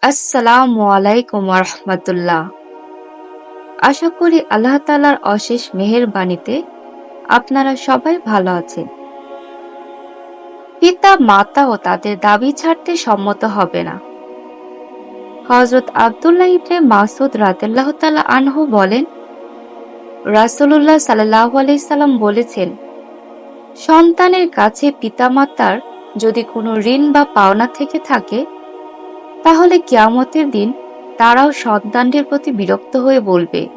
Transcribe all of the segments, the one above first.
আসসালামু আলাইকুম রহমতুল্লাহ। আশা করি আল্লাহ তাআলার অশেষ মেহেরবানিতে আপনারা সবাই ভালো আছেন। পিতা মাতাও তাদের দাবি ছাড়তে সম্মত হবে না। হযরত আব্দুল্লাহ ইবনে মাসউদ রাদিয়াল্লাহু তাআলা আনহু বলেন, রাসূলুল্লাহ সাল্লাল্লাহু আলাইহি সাল্লাম বলেছেন, সন্তানের কাছে পিতামাতার যদি কোনো ঋণ বা পাওনা থেকে থাকে, তাহলে কিয়ামতের দিন তারাও সন্তানটির প্রতি বিরক্ত হয়ে বলবে,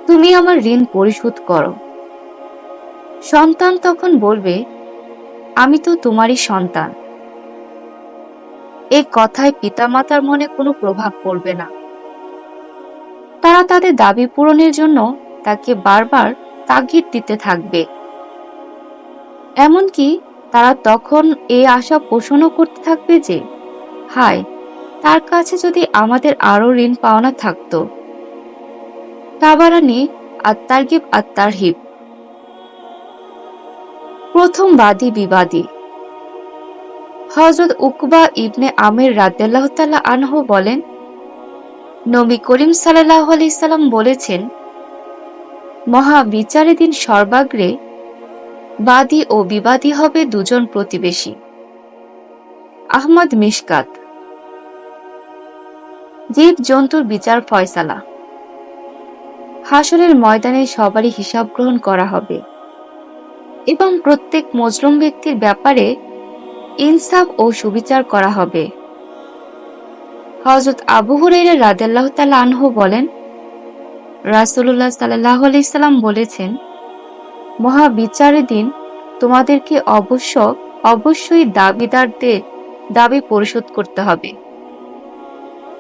তুমি আমার ঋণ পরিশোধ করো। সন্তান তখন বলবে, আমি তো তোমারই সন্তান। এই কথায় পিতামাতার মনে কোনো প্রভাব পড়বে না। তারা তাদের দাবি পূরণের জন্য তাকে বারবার তাগিদ দিতে থাকবে। এমনকি তারা তখন এই আশা পোষণও করতে থাকবে যে, হায়, তার কাছে যদি আমাদের আরো ঋণ পাওনা থাকতো। তাবারানী আত-তারগিব আত-তারহিব। প্রথম বাদী বিবাদী। হযরত উকবা ইবনে আমির রাদিয়াল্লাহু তাআলা আনহু বলেন, নবী করিম সাল্লাল্লাহু আলাইহি সাল্লাম বলেছেন, মহা বিচারের দিন সর্বাগ্রে বাদী ও বিবাদী হবে দুজন প্রতিবেশী। আহমদ মিশকাত। জীব জন্তুর বিচার ফয়সালা। হাসরের ময়দানে সবারই হিসাব গ্রহণ করা হবে এবং প্রত্যেক মজলুম ব্যক্তির ব্যাপারে ইনসাফ ও সুবিচার করা হবে। হযরত আবু হুরায়রা রাদিয়াল্লাহু তাআলা আনহু বলেন, রাসূলুল্লাহ সাল্লাল্লাহু আলাইহি সাল্লাম বলেছেন, মহা বিচারের দিন তোমাদেরকে অবশ্যই দাবিদারদের দাবি পরিশোধ করতে হবে।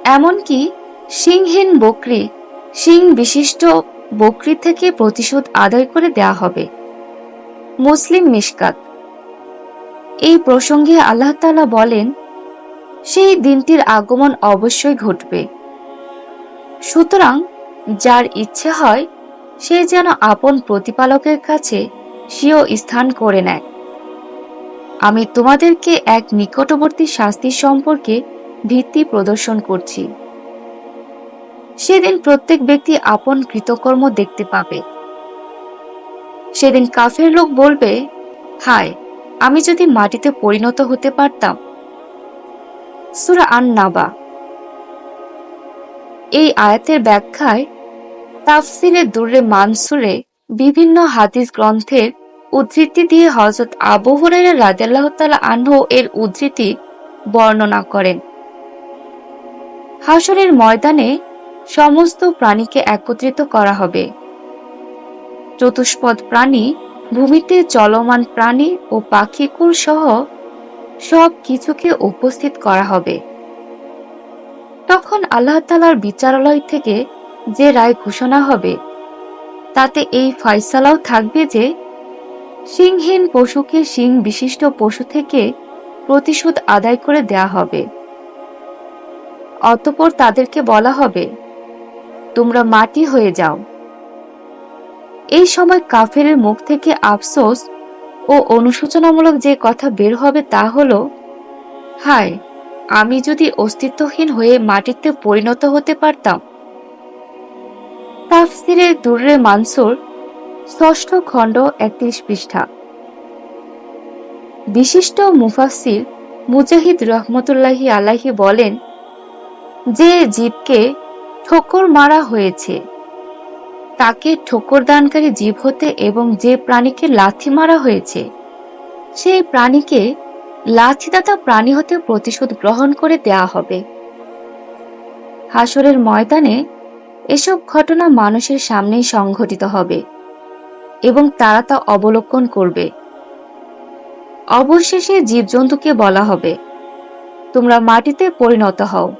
এমনকি শিংহীন বকরি শিং বিশিষ্ট বকরি থেকে প্রতিশোধ আদায় করে দেয়া হবে। মুসলিম মিশকাত। এই প্রসঙ্গে আল্লাহ তাআলা বলেন, সেই দিনটির আগমন অবশ্যই ঘটবে। সুতরাং যার ইচ্ছে হয় সে যেন আপন প্রতিপালকের কাছে স্বীয় স্থান করে নেয়। আমি তোমাদেরকে এক নিকটবর্তী শাস্তির সম্পর্কে ভীতি প্রদর্শন করছি। সেদিন প্রত্যেক ব্যক্তি আপন কৃতকর্ম দেখতে পাবে। সেদিন কাফের লোক বলবে, হায়, আমি যদি মাটিতে পরিণত হতে পারতাম। সূরা আন-নাবা। এই আয়াতের ব্যাখ্যায় তাফসিরে দুররে মানসুরে বিভিন্ন হাদিস গ্রন্থের উদ্ধৃতি দিয়ে হযরত আবু হুরায়রা রাদিয়াল্লাহু তাআলা আনহু এর উদ্ধৃতি বর্ণনা করেন। হাসরের ময়দানে সমস্ত প্রাণীকে একত্রিত করা হবে। চতুষ্পদ প্রাণী, ভূমিতে চলমান প্রাণী ও পাখিকুল সহ সব কিছুকে উপস্থিত করা হবে। তখন আল্লাহ তাআলার বিচারালয় থেকে যে রায় ঘোষণা হবে, তাতে এই ফয়সালাও থাকবে যে, শিংহীন পশুকে শিং বিশিষ্ট পশু থেকে প্রতিশোধ আদায় করে দেয়া হবে। অতঃপর তাদেরকে বলা হবে, তোমরা মাটি হয়ে যাও। এই সময় কাফেরের মুখ থেকে আফসোস ও অনুশোচনামূলক যে কথা বের হবে তা হলো, হায়, আমি যদি অস্তিত্বহীন হয়ে মাটিতে পরিণত হতে পারতাম। তাফসিরে দুররে মানসুর ৬ষ্ঠ খণ্ড ৩১ পৃষ্ঠা। বিশিষ্ট মুফাসসির মুজাহিদ রহমতুল্লাহি আলাইহি বলেন, যে জীবকে ঠোকর মারা হয়েছে তাকে ঠোকর দানকারী জীব হতে এবং যে প্রাণীকে লাথি মারা হয়েছে সেই প্রাণীকে লাথিদাতা প্রাণী হতে প্রতিশোধ গ্রহণ করে দেয়া হবে। হাসরের ময়দানে এসব ঘটনা মানুষের সামনেই সংঘটিত হবে এবং তারা তা অবলোকন করবে। অবশেষে জীবজন্তুকে বলা হবে, তোমরা মাটিতে পরিণত হও।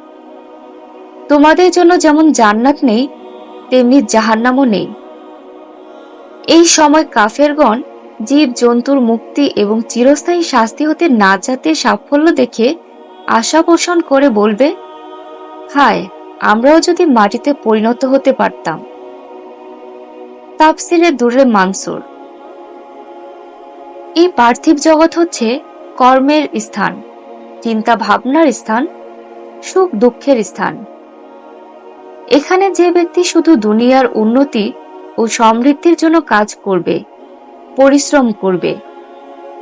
তোমাদের জন্য যেমন জান্নাত নেই, তেমনি জাহান্নামও নেই। এই সময় কাফেরগণ জীব জন্তুর মুক্তি এবং চিরস্থায়ী শাস্তি হতে নাজাতের সাফল্য দেখে আশা পোষণ করে বলবে, হায়, আমরাও যদি মাটিতে পরিণত হতে পারতাম। তাফসিরে দুররে মানসুর। এই পার্থিব জগৎ হচ্ছে কর্মের স্থান, চিন্তা ভাবনার স্থান, সুখ দুঃখের স্থান। এখানে যে ব্যক্তি শুধু দুনিয়ার উন্নতি ও সমৃদ্ধির জন্য কাজ করবে, পরিশ্রম করবে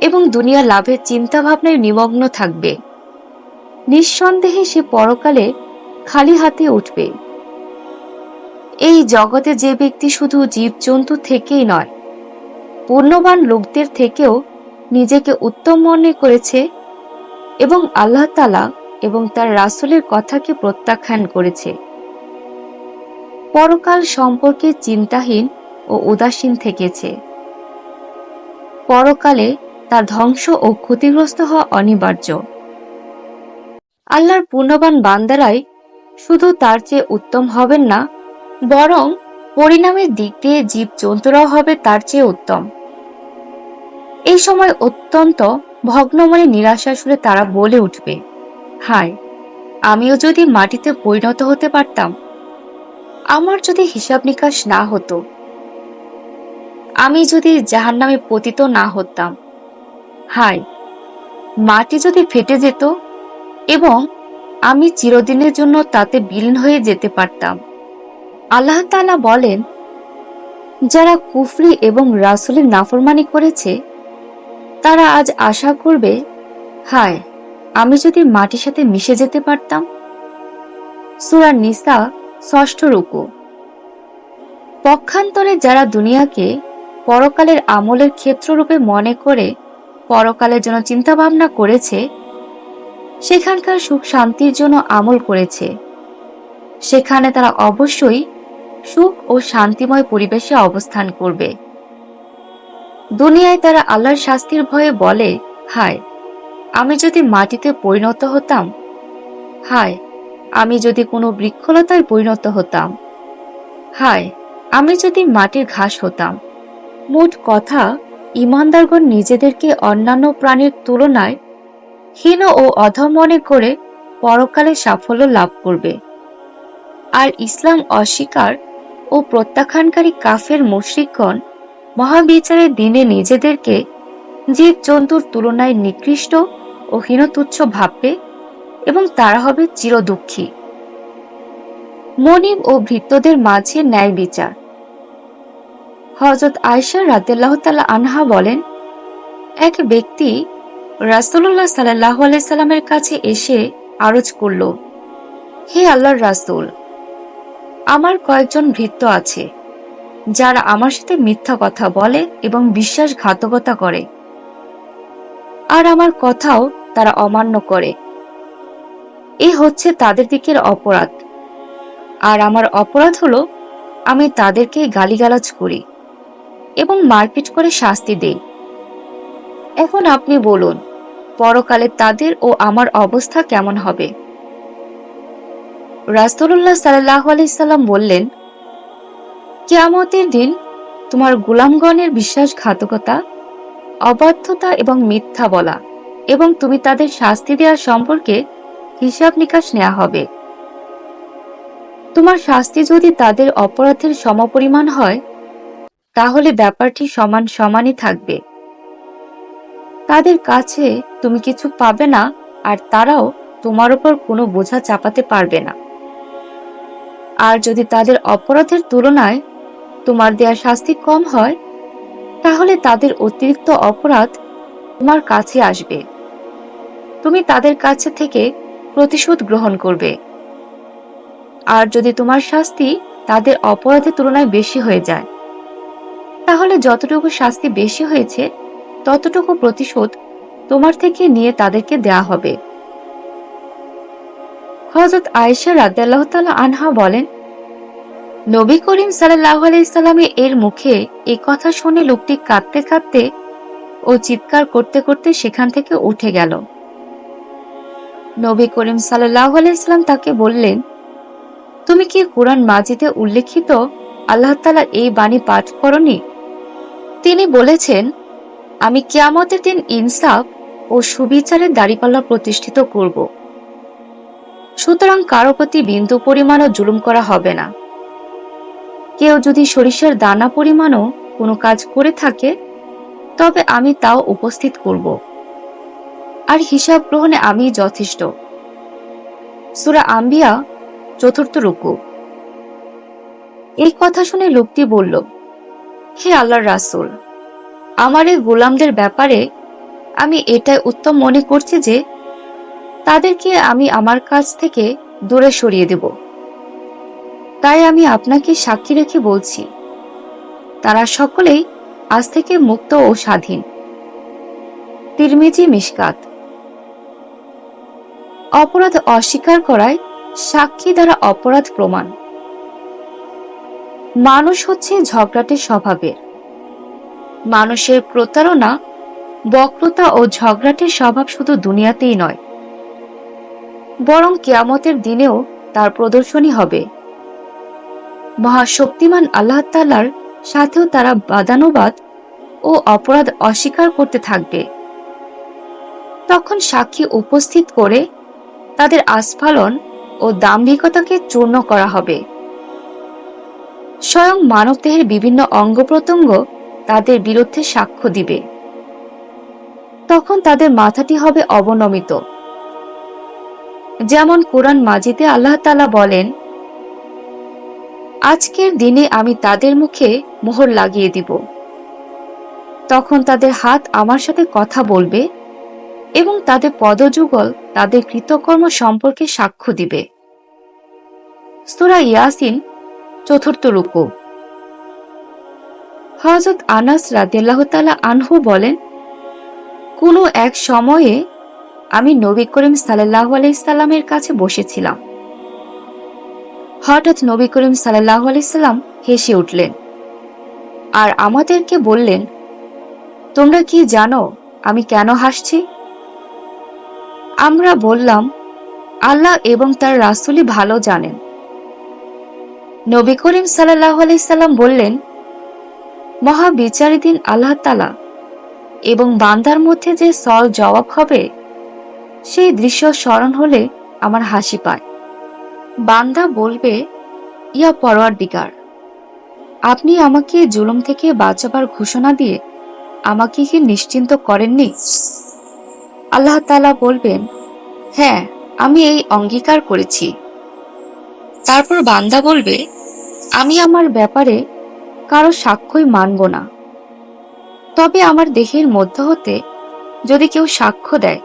এবং দুনিয়া লাভের চিন্তা ভাবনায় নিমগ্ন থাকবে, নিঃসন্দেহে সে পরকালে খালি হাতে উঠবে। এই জগতে যে ব্যক্তি শুধু জীবজন্তু থেকেই নয়, পুণ্যবান লোকদের থেকেও নিজেকে উত্তম মনে করেছে এবং আল্লাহ তাআলা এবং তার রাসূলের কথাকে প্রত্যাখ্যান করেছে, পরকাল সম্পর্কে চিন্তাহীন ও উদাসীন থেকেছে, পরকালে তার ধ্বংস ও ক্ষতিগ্রস্ত হওয়া অনিবার্য। আল্লাহর পুণ্যবান বান্দারাই শুধু তার চেয়ে উত্তম হবেন না, বরং পরিণামের দিক দিয়ে জীবজন্তুরাও হবে তার চেয়ে উত্তম। এই সময় অত্যন্ত ভগ্নমনে নিরাশার সুরে তারা বলে উঠবে, হায়, আমিও যদি মাটিতে পরিণত হতে পারতাম, আমার যদি হিসাব নিকাশ না হতো, আমি যদি জাহান্নামে পতিত না হতাম, হায়, মাটি যদি ফেটে যেত এবং আমি চিরদিনের জন্য তাতে বিলীন হয়ে যেতে পারতাম। আল্লাহ তাআলা বলেন, যারা কুফরি এবং রাসূলের নাফরমানি করেছে তারা আজ আশা করবে, হায়, আমি যদি মাটির সাথে মিশে যেতে পারতাম। সূরা নিসা ৬ষ্ঠ রুকু। পক্ষান্তরে যারা দুনিয়াকে পরকালের আমলের ক্ষেত্ররূপে মনে করে পরকালের জন্য চিন্তা ভাবনা করেছে, সেখানকার সুখ শান্তির জন্য আমল করেছে, সেখানে তারা অবশ্যই সুখ ও শান্তিময় পরিবেশে অবস্থান করবে। দুনিয়ায় তারা আল্লাহর শাস্তির ভয়ে বলে, হায়, আমি যদি মাটিতে পরিণত হতাম, হায়, আমি যদি কোনো বৃক্ষলতায় পরিণত হতাম, হায়, আমি যদি মাটির ঘাস হতাম। মোট কথা, ঈমানদারগণ নিজেদেরকে অন্যান্য প্রাণীর তুলনায় হীন ও অধম মনে করে পরকালে সাফল্য লাভ করবে। আর ইসলাম অস্বীকার ও প্রত্যাখ্যানকারী কাফের মুশরিকগণ মহাবিচারের দিনে নিজেদেরকে জীবজন্তুর তুলনায় নিকৃষ্ট ও হীনতুচ্ছ ভাববে এবং তারা হবে চিরদুঃখী। মনিব ও ভৃত্যদের মাঝে ন্যায় বিচার। হযরত আয়েশা রাদিয়াল্লাহু তাআলা আনহা বলেন, এক ব্যক্তি রাসূলুল্লাহ সাল্লাল্লাহু আলাইহি সাল্লামের কাছে এসে আরজ করল, হে আল্লাহর রাসূল, আমার কয়েকজন ভৃত্য আছে যারা আমার সাথে মিথ্যা কথা বলে এবং বিশ্বাসঘাতকতা করে, আর আমার কথাও তারা অমান্য করে। এ হচ্ছে তাদের দিকের অপরাধ। আর আমার অপরাধ হলো আমি তাদেরকে গালিগালাজ করি এবং মারপিট করে শাস্তি দেই। এখন আপনি বলুন, পরকালে তাদের ও আমার অবস্থা কেমন হবে? রাসূলুল্লাহ সাল্লাল্লাহু আলাইহি সাল্লাম বললেন, কিয়ামতের দিন তোমার গোলামগণের বিশ্বাসঘাতকতা, অবাধ্যতা এবং মিথ্যা বলা এবং তুমি তাদের শাস্তি দেওয়ার সম্পর্কে হিসাব নিকাশ নেওয়া হবে। তোমার শাস্তি যদি তাদের অপরাধের সমপরিমাণ হয়, তাহলে ব্যাপারটি সমান সমানই থাকবে। তাদের কাছে তুমি কিছু পাবে না, আর তারাও তোমার উপর কোনো বোঝা চাপাতে পারবে না। আর যদি তাদের অপরাধের তুলনায় তোমার দেয়া শাস্তি কম হয়, তাহলে তাদের অতিরিক্ত অপরাধ তোমার কাছে আসবে। তুমি তাদের কাছে থেকে প্রতিশোধ গ্রহণ করবে। আর যদি তোমার শাস্তি তাদের অপরাধের তুলনায় বেশি হয়ে যায়, তাহলে যতটুকু শাস্তি বেশি হয়েছে ততটুকু প্রতিশোধ তোমার থেকে নিয়ে তাদেরকে দেয়া হবে। হযরত আয়েশা রাদিয়াল্লাহু তাআলা আনহা বলেন, নবী করিম সাল্লাল্লাহু আলাইহি সাল্লামের এর মুখে এই কথা শুনে লোকটি কাঁদতে কাঁদতে ও চিৎকার করতে করতে সেখান থেকে উঠে গেল। নবী করিম সাল্লাল্লাহু আলাইহি সাল্লাম তাকে বললেন, তুমি কি কুরআন মাজিদে উল্লেখিত আল্লাহ তাআলা এই বাণী পাঠ করনি? তিনি বলেছেন, আমি কিয়ামতের দিন ইনসাফ ও সুবিচারের দাঁড়িপাল্লা প্রতিষ্ঠিত করব। সুতরাং কারো প্রতি বিন্দু পরিমাণও জুলুম করা হবে না। কেউ যদি সরিষার দানা পরিমাণও কোনো কাজ করে থাকে, তবে আমি তাও উপস্থিত করব, আর হিসাব গ্রহণে আমি যথেষ্ট। সূরা আম্বিয়া ৪র্থ রুকু। এই কথা শুনে লোকটি বলল, হে আল্লাহর রাসূল, আমার এই গোলামদের ব্যাপারে আমি এটাই উত্তম মনে করছি যে তাদেরকে আমি আমার কাছ থেকে দূরে সরিয়ে দেব। তাই আমি আপনাকে সাক্ষী রেখে বলছি, তারা সকলেই আজ থেকে মুক্ত ও স্বাধীন। তিরমিজি মিশকাত। অপরাধ অস্বীকার করায় সাক্ষী দ্বারা অপরাধ প্রমাণ। মানুষ হচ্ছে ঝগড়াটে স্বভাবের। মানুষের প্রতারণা, বক্রতা ও ঝগড়াটে স্বভাব শুধু দুনিয়াতেই নয়, বরং কিয়ামতের দিনেও তার প্রদর্শনী হবে। মহাশক্তিমান আল্লাহ তাআলার সাথেও তারা বাদানুবাদ ও অপরাধ অস্বীকার করতে থাকবে। তখন সাক্ষী উপস্থিত করে তাদের আস্ফালন ও দাম্ভিকতাকে চূর্ণ করা হবে। স্বয়ং মানবদেহের বিভিন্ন অঙ্গ প্রত্যঙ্গ তাদের বিরুদ্ধে সাক্ষ্য দিবে। তখন তাদের মাথাটি হবে অবনমিত। যেমন কোরআন মাজিদে আল্লাহ তাআলা বলেন, আজকের দিনে আমি তাদের মুখে মোহর লাগিয়ে দিব। তখন তাদের হাত আমার সাথে কথা বলবে এবং তাদের পদযুগল তাদের কৃতকর্ম সম্পর্কে সাক্ষ্য দিবে। সূরা ইয়াসিন ৪র্থ রুকু। হযরত আনাস রাদিয়াল্লাহু তাআলা আনহু বলেন, কোনো এক সময়ে আমি নবী করিম সাল্লাল্লাহু আলাইহি সাল্লামের কাছে বসেছিলাম। হঠাৎ নবী করিম সাল্লাল্লাহু আলাইহি সাল্লাম হেসে উঠলেন আর আমাদেরকে বললেন, তোমরা কি জানো আমি কেন হাসছি? আমরা বললাম, আল্লাহ এবং তার রাসূলই ভালো জানেন। নবী করিম সাল্লাল্লাহু আলাইহি সাল্লাম বললেন, মহাবিচারের দিন আল্লাহ তাআলা এবং বান্দার মধ্যে যে সওয়াল জবাব হবে, সেই দৃশ্য স্মরণ হলে আমার হাসি পায়। বান্দা বলবে, ইয়া পরওয়ারদিগার, আপনি আমাকে জুলুম থেকে বাঁচাবার ঘোষণা দিয়ে আমাকে কি নিশ্চিন্ত করেননি? আল্লাহ তাআলা বলবেন, হ্যাঁ, আমি এই অঙ্গীকার করেছি। তারপর বান্দা বলবে, আমি আমার ব্যাপারে কারো সাক্ষ্যই মানব না, তবে আমার দেহের মধ্য হতে যদি কেউ সাক্ষ্য দেয়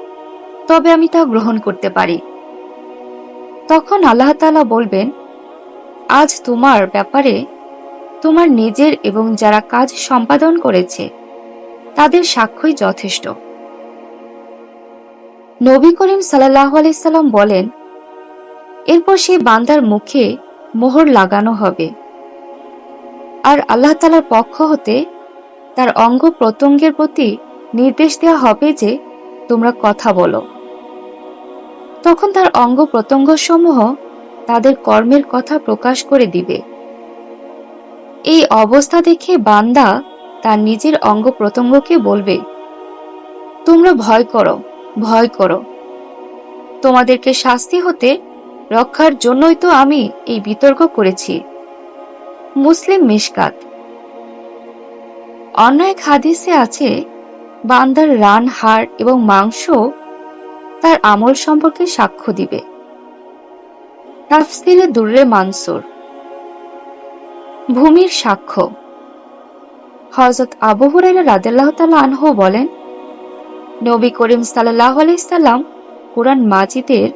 তবে আমি তা গ্রহণ করতে পারি। তখন আল্লাহ তাআলা বলবেন, আজ তোমার ব্যাপারে তোমার নিজের এবং যারা কাজ সম্পাদন করেছে তাদের সাক্ষ্যই যথেষ্ট। নবী করিম সাল্লাল্লাহু আলাইহি সাল্লাম বলেন, এরপর সেই বান্দার মুখে মোহর লাগানো হবে আর আল্লাহ তাআলার পক্ষ হতে তার অঙ্গ প্রত্যঙ্গের প্রতি নির্দেশ দেওয়া হবে যে তোমরা কথা বলো। তখন তার অঙ্গ প্রত্যঙ্গ সমূহ তাদের কর্মের কথা প্রকাশ করে দিবে। এই অবস্থা দেখে বান্দা তার নিজের অঙ্গ প্রত্যঙ্গকে বলবে, তোমরা ভয় করো, ভয় করো, তোমাদেরকে শাস্তি হতে রক্ষার জন্যই তো আমি এই বিতর্ক করেছি। মুসলিম মিশকাত। অন্য এক হাদিসে আছে, বান্দার রান, হাড় এবং মাংস তার আমল সম্পর্কে সাক্ষ্য দিবে। তাফসিরে দুররে মানসুর। ভূমির সাক্ষ্য। হযরত আবু হুরায়রা রাদিয়াল্লাহু তাআলা আনহু বলেন, নবী করিম সাল্লাল্লাহু আলাইহি সাল্লাম কুরআন মাজিদের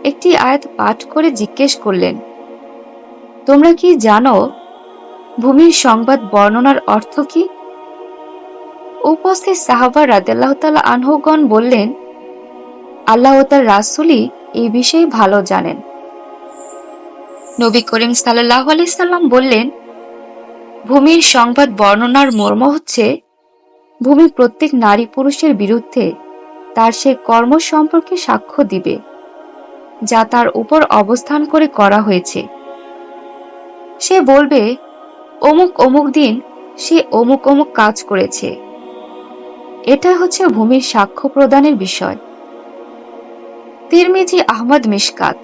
একটি আয়াত পাঠ করে জিজ্ঞেস করলেন, তোমরা কি জানো ভূমির সংবাদ বর্ণনার অর্থ কি? উপস্থিত সাহাবা রাদিয়াল্লাহু তাআলা আনহুগণ বললেন, আল্লাহ ও তার রাসূলই এই বিষয়ে ভালো জানেন। নবী করিম সাল্লাল্লাহু আলাইহি সাল্লাম বললেন, ভূমির সংবাদ বর্ণনার মর্ম হচ্ছে, ভূমি প্রত্যেক নারী পুরুষের বিরুদ্ধে তার সে কর্ম সম্পর্কে সাক্ষ্য দিবে যা তার উপর অবস্থান করে করা হয়েছে। সে বলবে, অমুক অমুক দিন সে অমুক অমুক কাজ করেছে। এটা হচ্ছে ভূমির সাক্ষ্য প্রদানের বিষয়। তিরমিজি আহমদ মিশকাত।